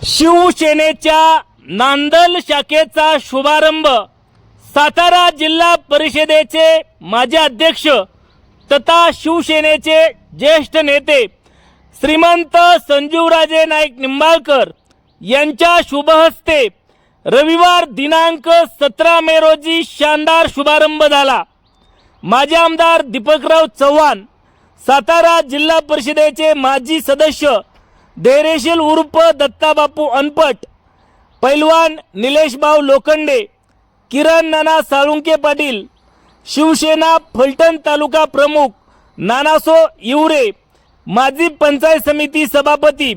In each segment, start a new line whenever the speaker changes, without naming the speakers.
शिवसेनेच्या नांदल शाखेचा शुभारंभ सातारा जिल्हा परिषदेचे माजी अध्यक्ष तथा शिवसेनेचे ज्येष्ठ नेते श्रीमंत संजीवराजे नाईक निंबाळकर यांच्या शुभहस्ते रविवार दिनांक 17 मे रोजी शानदार शुभारंभ झाला। माजी आमदार दीपकराव चव्हाण, सातारा जिल्हा परिषदेचे माजी सदस्य धैर्यशील उर्फ दत्ताबापू अनपट, पैलवान निलेशभाऊ लोखंडे, किरण नाना साळुंके पाटील, शिवसेना फलटण तालुका प्रमुख नानासो इवरे, माजी पंचायत समिती सभापती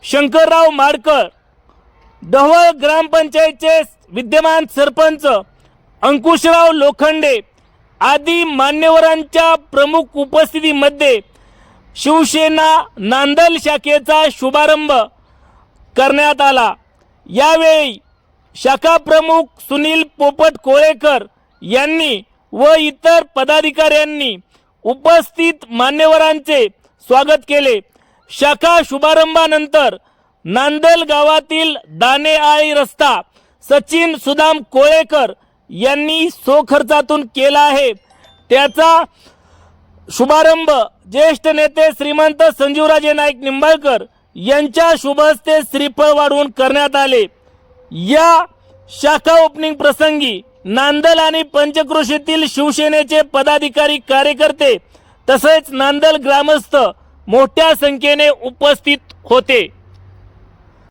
शंकरराव माडकर, ढवळ ग्रामपंचायतचे विद्यमान सरपंच अंकुशराव लोखंडे आदी मान्यवरांच्या प्रमुख उपस्थितीमध्ये शिवसेना नांदल शाखेचा शुभारंभ करण्यात आला। यावेळी शाखा प्रमुख सुनील पोपट कोळेकर यांनी व इतर पदाधिकाऱ्यांनी उपस्थित मान्यवरांचे स्वागत केले। शाखा शुभारंभानंतर नांदल गावातील दानेआळी रस्ता सचिन सुदाम कोळेकर यांनी स्वखर्चातून केला आहे। त्याचा शुभारंभ ज्येष्ठ नेते श्रीमंत संजीवराजे नाईक निंबाळकर यांच्या शुभहस्ते श्रीफळ वाढवून करण्यात आले। या शाखा ओपनिंग प्रसंगी नांदल आणि पंचक्रोशीतील शिवसेनेचे पदाधिकारी कार्यकर्ते तसेच नांदल ग्रामस्थ मोठ्या संख्येने उपस्थित होते।